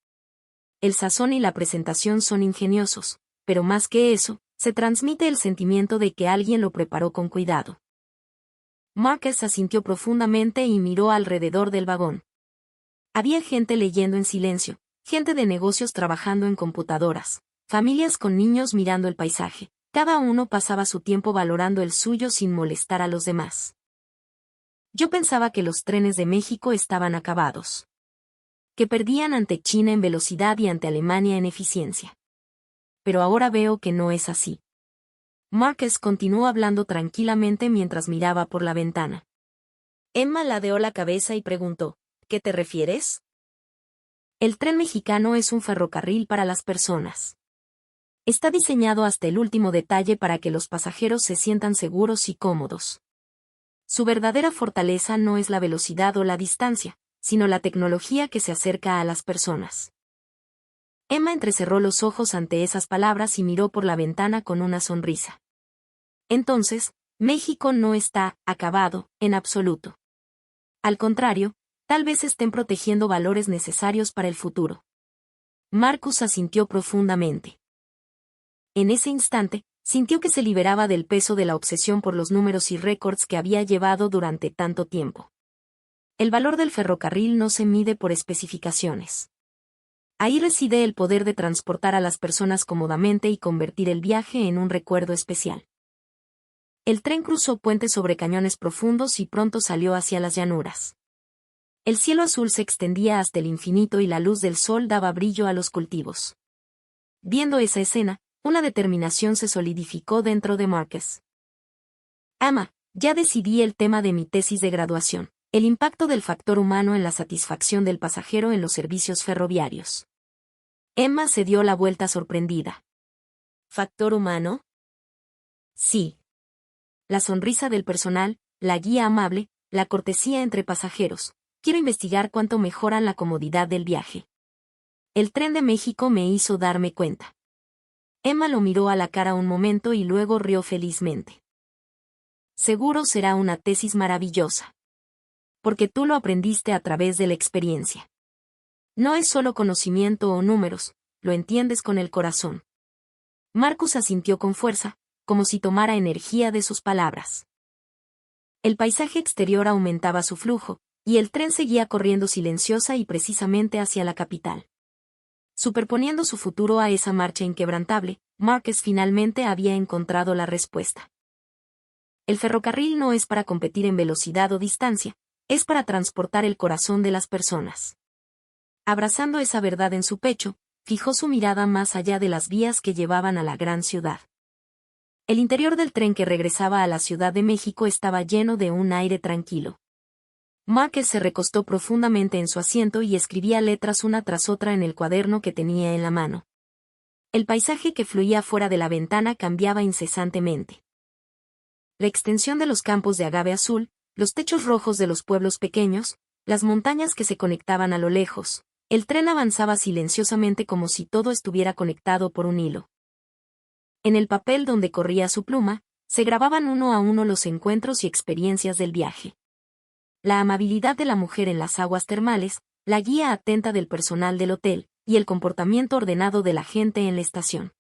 El sazón y la presentación son ingeniosos, pero más que eso, se transmite el sentimiento de que alguien lo preparó con cuidado. Marcus asintió profundamente y miró alrededor del vagón. Había gente leyendo en silencio, gente de negocios trabajando en computadoras, familias con niños mirando el paisaje. Cada uno pasaba su tiempo valorando el suyo sin molestar a los demás. Yo pensaba que los trenes de México estaban acabados. Que perdían ante China en velocidad y ante Alemania en eficiencia. Pero ahora veo que no es así. Marcus continuó hablando tranquilamente mientras miraba por la ventana. Emma ladeó la cabeza y preguntó, ¿qué te refieres? El tren mexicano es un ferrocarril para las personas. Está diseñado hasta el último detalle para que los pasajeros se sientan seguros y cómodos. Su verdadera fortaleza no es la velocidad o la distancia, sino la tecnología que se acerca a las personas. Emma entrecerró los ojos ante esas palabras y miró por la ventana con una sonrisa. Entonces, México no está acabado, en absoluto. Al contrario, tal vez estén protegiendo valores necesarios para el futuro. Marcus asintió profundamente. En ese instante, sintió que se liberaba del peso de la obsesión por los números y récords que había llevado durante tanto tiempo. El valor del ferrocarril no se mide por especificaciones. Ahí reside el poder de transportar a las personas cómodamente y convertir el viaje en un recuerdo especial. El tren cruzó puentes sobre cañones profundos y pronto salió hacia las llanuras. El cielo azul se extendía hasta el infinito y la luz del sol daba brillo a los cultivos. Viendo esa escena, una determinación se solidificó dentro de Marcus. Ama, ya decidí el tema de mi tesis de graduación, el impacto del factor humano en la satisfacción del pasajero en los servicios ferroviarios. Emma se dio la vuelta sorprendida. ¿Factor humano? Sí. La sonrisa del personal, la guía amable, la cortesía entre pasajeros. Quiero investigar cuánto mejoran la comodidad del viaje. El tren de México me hizo darme cuenta. Emma lo miró a la cara un momento y luego rió felizmente. Seguro será una tesis maravillosa. Porque tú lo aprendiste a través de la experiencia. No es solo conocimiento o números, lo entiendes con el corazón. Marcus asintió con fuerza, como si tomara energía de sus palabras. El paisaje exterior aumentaba su flujo, y el tren seguía corriendo silenciosa y precisamente hacia la capital. Superponiendo su futuro a esa marcha inquebrantable, Márquez finalmente había encontrado la respuesta. El ferrocarril no es para competir en velocidad o distancia, es para transportar el corazón de las personas. Abrazando esa verdad en su pecho, fijó su mirada más allá de las vías que llevaban a la gran ciudad. El interior del tren que regresaba a la Ciudad de México estaba lleno de un aire tranquilo. Márquez se recostó profundamente en su asiento y escribía letras una tras otra en el cuaderno que tenía en la mano. El paisaje que fluía fuera de la ventana cambiaba incesantemente. La extensión de los campos de agave azul, los techos rojos de los pueblos pequeños, las montañas que se conectaban a lo lejos. El tren avanzaba silenciosamente como si todo estuviera conectado por un hilo. En el papel donde corría su pluma, se grababan uno a uno los encuentros y experiencias del viaje. La amabilidad de la mujer en las aguas termales, la guía atenta del personal del hotel, y el comportamiento ordenado de la gente en la estación.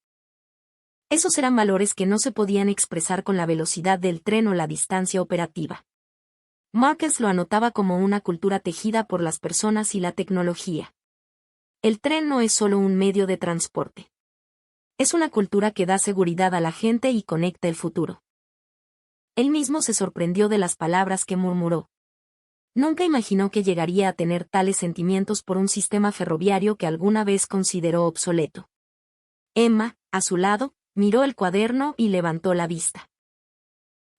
Esos eran valores que no se podían expresar con la velocidad del tren o la distancia operativa. Márquez lo anotaba como una cultura tejida por las personas y la tecnología. El tren no es solo un medio de transporte. Es una cultura que da seguridad a la gente y conecta el futuro. Él mismo se sorprendió de las palabras que murmuró. Nunca imaginó que llegaría a tener tales sentimientos por un sistema ferroviario que alguna vez consideró obsoleto. Emma, a su lado, miró el cuaderno y levantó la vista.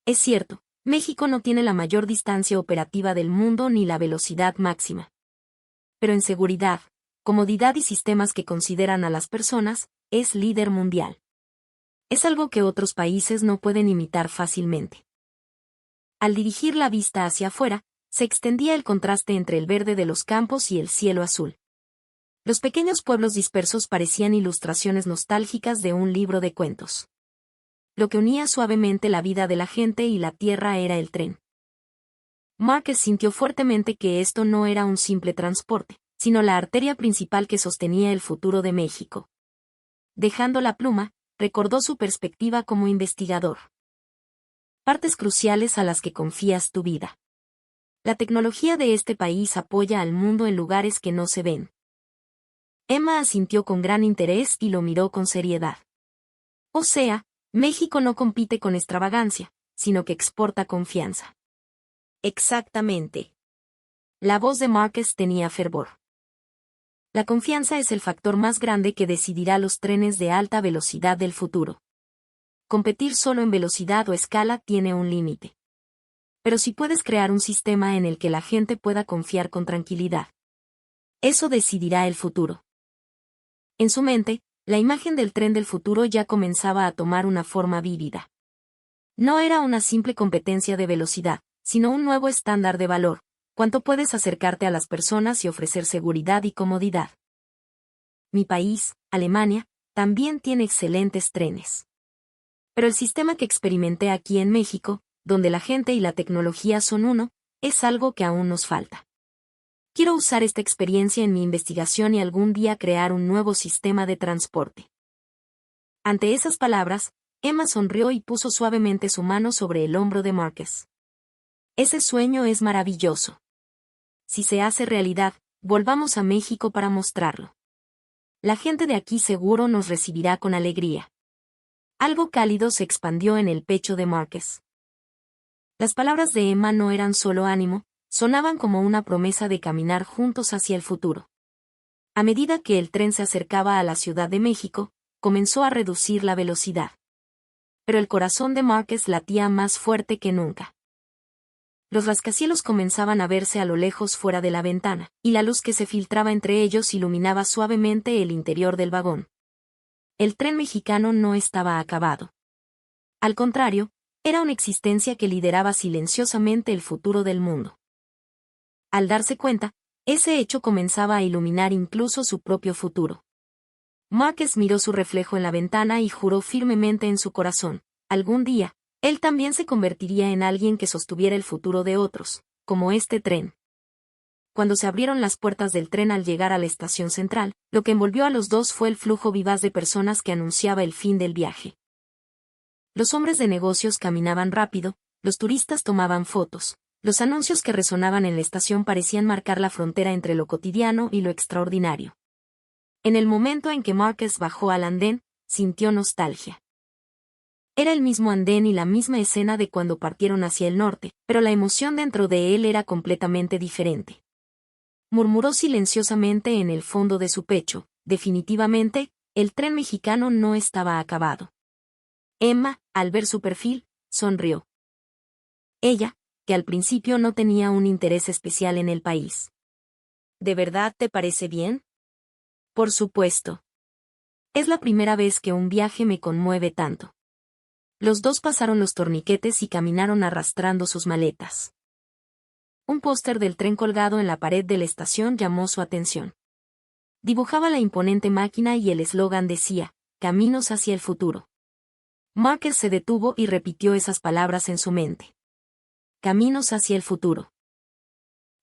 Es cierto, México no tiene la mayor distancia operativa del mundo ni la velocidad máxima. Pero en seguridad, comodidad y sistemas que consideran a las personas, es líder mundial. Es algo que otros países no pueden imitar fácilmente. Al dirigir la vista hacia afuera, se extendía el contraste entre el verde de los campos y el cielo azul. Los pequeños pueblos dispersos parecían ilustraciones nostálgicas de un libro de cuentos. Lo que unía suavemente la vida de la gente y la tierra era el tren. Márquez sintió fuertemente que esto no era un simple transporte, sino la arteria principal que sostenía el futuro de México. Dejando la pluma, recordó su perspectiva como investigador. Partes cruciales a las que confías tu vida. La tecnología de este país apoya al mundo en lugares que no se ven. Emma asintió con gran interés y lo miró con seriedad. O sea, México no compite con extravagancia, sino que exporta confianza. Exactamente. La voz de Márquez tenía fervor. La confianza es el factor más grande que decidirá los trenes de alta velocidad del futuro. Competir solo en velocidad o escala tiene un límite. Pero si puedes crear un sistema en el que la gente pueda confiar con tranquilidad, eso decidirá el futuro. En su mente, la imagen del tren del futuro ya comenzaba a tomar una forma vívida. No era una simple competencia de velocidad, sino un nuevo estándar de valor, cuánto puedes acercarte a las personas y ofrecer seguridad y comodidad. Mi país, Alemania, también tiene excelentes trenes. Pero el sistema que experimenté aquí en México, donde la gente y la tecnología son uno, es algo que aún nos falta. Quiero usar esta experiencia en mi investigación y algún día crear un nuevo sistema de transporte. Ante esas palabras, Emma sonrió y puso suavemente su mano sobre el hombro de Márquez. Ese sueño es maravilloso. Si se hace realidad, volvamos a México para mostrarlo. La gente de aquí seguro nos recibirá con alegría. Algo cálido se expandió en el pecho de Márquez. Las palabras de Emma no eran solo ánimo, sonaban como una promesa de caminar juntos hacia el futuro. A medida que el tren se acercaba a la Ciudad de México, comenzó a reducir la velocidad. Pero el corazón de Márquez latía más fuerte que nunca. Los rascacielos comenzaban a verse a lo lejos fuera de la ventana, y la luz que se filtraba entre ellos iluminaba suavemente el interior del vagón. El tren mexicano no estaba acabado. Al contrario, era una existencia que lideraba silenciosamente el futuro del mundo. Al darse cuenta, ese hecho comenzaba a iluminar incluso su propio futuro. Márquez miró su reflejo en la ventana y juró firmemente en su corazón, algún día, él también se convertiría en alguien que sostuviera el futuro de otros, como este tren. Cuando se abrieron las puertas del tren al llegar a la estación central, lo que envolvió a los dos fue el flujo vivaz de personas que anunciaba el fin del viaje. Los hombres de negocios caminaban rápido, los turistas tomaban fotos, los anuncios que resonaban en la estación parecían marcar la frontera entre lo cotidiano y lo extraordinario. En el momento en que Márquez bajó al andén, sintió nostalgia. Era el mismo andén y la misma escena de cuando partieron hacia el norte, pero la emoción dentro de él era completamente diferente. Murmuró silenciosamente en el fondo de su pecho, definitivamente, el tren mexicano no estaba acabado. Emma, al ver su perfil, sonrió. Ella, que al principio no tenía un interés especial en el país. ¿De verdad te parece bien? Por supuesto. Es la primera vez que un viaje me conmueve tanto. Los dos pasaron los torniquetes y caminaron arrastrando sus maletas. Un póster del tren colgado en la pared de la estación llamó su atención. Dibujaba la imponente máquina y el eslogan decía, Caminos hacia el futuro. Márquez se detuvo y repitió esas palabras en su mente. Caminos hacia el futuro.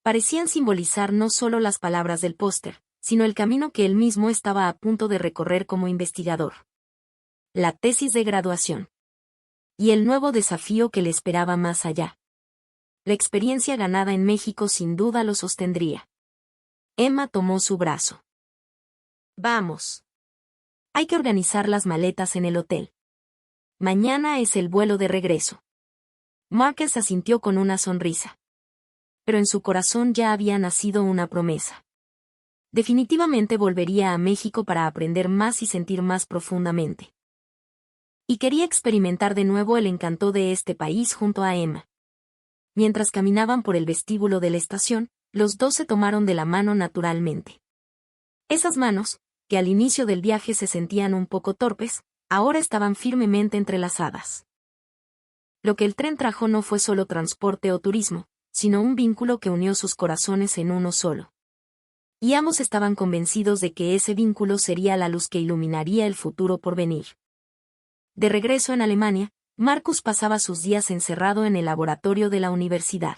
Parecían simbolizar no solo las palabras del póster, sino el camino que él mismo estaba a punto de recorrer como investigador. La tesis de graduación. Y el nuevo desafío que le esperaba más allá. La experiencia ganada en México sin duda lo sostendría. Emma tomó su brazo. Vamos. Hay que organizar las maletas en el hotel. Mañana es el vuelo de regreso. Márquez asintió con una sonrisa. Pero en su corazón ya había nacido una promesa. Definitivamente volvería a México para aprender más y sentir más profundamente. Y quería experimentar de nuevo el encanto de este país junto a Emma. Mientras caminaban por el vestíbulo de la estación, los dos se tomaron de la mano naturalmente. Esas manos, que al inicio del viaje se sentían un poco torpes, ahora estaban firmemente entrelazadas. Lo que el tren trajo no fue solo transporte o turismo, sino un vínculo que unió sus corazones en uno solo. Y ambos estaban convencidos de que ese vínculo sería la luz que iluminaría el futuro por venir. De regreso en Alemania, Marcus pasaba sus días encerrado en el laboratorio de la universidad.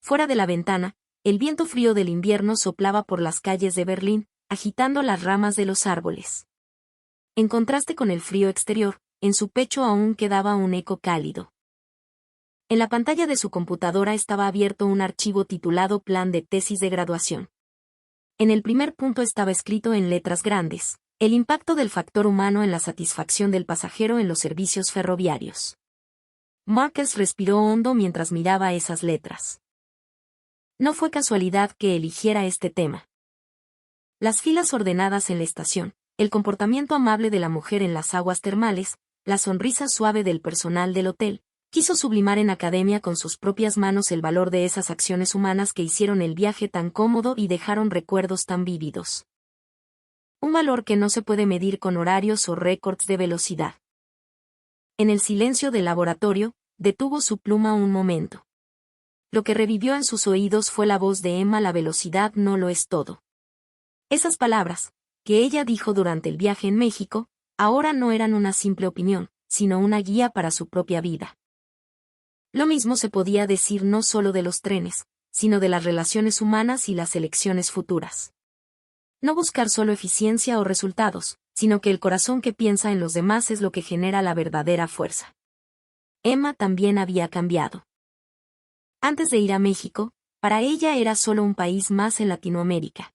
Fuera de la ventana, el viento frío del invierno soplaba por las calles de Berlín, agitando las ramas de los árboles. En contraste con el frío exterior, en su pecho aún quedaba un eco cálido. En la pantalla de su computadora estaba abierto un archivo titulado Plan de tesis de graduación. En el primer punto estaba escrito en letras grandes, el impacto del factor humano en la satisfacción del pasajero en los servicios ferroviarios. Márquez respiró hondo mientras miraba esas letras. No fue casualidad que eligiera este tema. Las filas ordenadas en la estación, el comportamiento amable de la mujer en las aguas termales, la sonrisa suave del personal del hotel, quiso sublimar en academia con sus propias manos el valor de esas acciones humanas que hicieron el viaje tan cómodo y dejaron recuerdos tan vívidos. Un valor que no se puede medir con horarios o récords de velocidad. En el silencio del laboratorio, detuvo su pluma un momento. Lo que revivió en sus oídos fue la voz de Emma: la velocidad no lo es todo. Esas palabras, que ella dijo durante el viaje en México, ahora no eran una simple opinión, sino una guía para su propia vida. Lo mismo se podía decir no solo de los trenes, sino de las relaciones humanas y las elecciones futuras. No buscar solo eficiencia o resultados, sino que el corazón que piensa en los demás es lo que genera la verdadera fuerza. Emma también había cambiado. Antes de ir a México, para ella era solo un país más en Latinoamérica.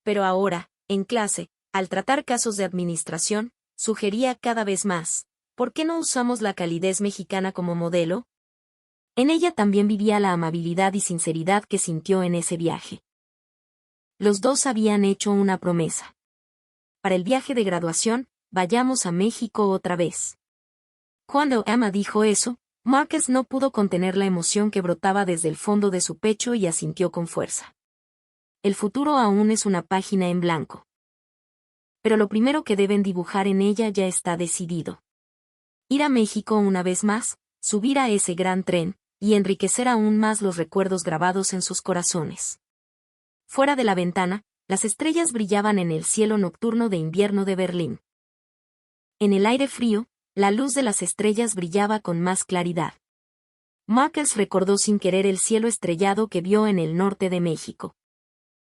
Pero ahora, en clase, al tratar casos de administración, sugería cada vez más, ¿por qué no usamos la calidez mexicana como modelo? En ella también vivía la amabilidad y sinceridad que sintió en ese viaje. Los dos habían hecho una promesa. Para el viaje de graduación, vayamos a México otra vez. Cuando Emma dijo eso, Márquez no pudo contener la emoción que brotaba desde el fondo de su pecho y asintió con fuerza. El futuro aún es una página en blanco. Pero lo primero que deben dibujar en ella ya está decidido. Ir a México una vez más, subir a ese gran tren, y enriquecer aún más los recuerdos grabados en sus corazones. Fuera de la ventana, las estrellas brillaban en el cielo nocturno de invierno de Berlín. En el aire frío, la luz de las estrellas brillaba con más claridad. Márquez recordó sin querer el cielo estrellado que vio en el norte de México.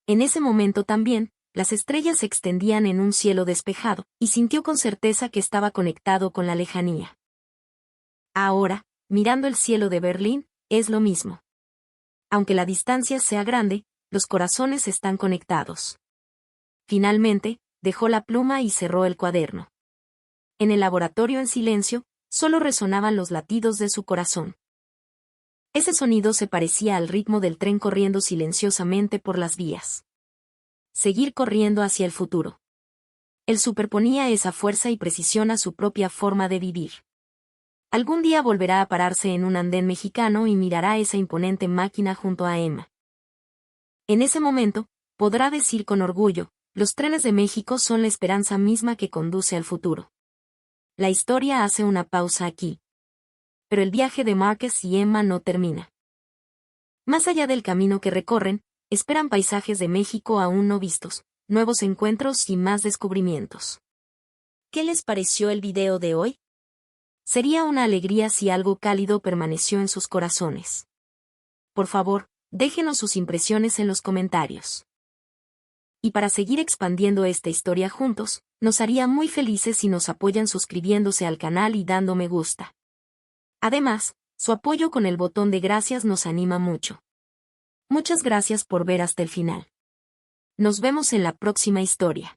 En ese momento también, las estrellas se extendían en un cielo despejado, y sintió con certeza que estaba conectado con la lejanía. Ahora, mirando el cielo de Berlín, es lo mismo. Aunque la distancia sea grande, los corazones están conectados. Finalmente, dejó la pluma y cerró el cuaderno. En el laboratorio en silencio, solo resonaban los latidos de su corazón. Ese sonido se parecía al ritmo del tren corriendo silenciosamente por las vías. Seguir corriendo hacia el futuro. Él superponía esa fuerza y precisión a su propia forma de vivir. Algún día volverá a pararse en un andén mexicano y mirará esa imponente máquina junto a Emma. En ese momento, podrá decir con orgullo, los trenes de México son la esperanza misma que conduce al futuro. La historia hace una pausa aquí. Pero el viaje de Márquez y Emma no termina. Más allá del camino que recorren, esperan paisajes de México aún no vistos, nuevos encuentros y más descubrimientos. ¿Qué les pareció el video de hoy? Sería una alegría si algo cálido permaneció en sus corazones. Por favor, déjenos sus impresiones en los comentarios. Y para seguir expandiendo esta historia juntos, nos haría muy felices si nos apoyan suscribiéndose al canal y dando me gusta. Además, su apoyo con el botón de gracias nos anima mucho. Muchas gracias por ver hasta el final. Nos vemos en la próxima historia.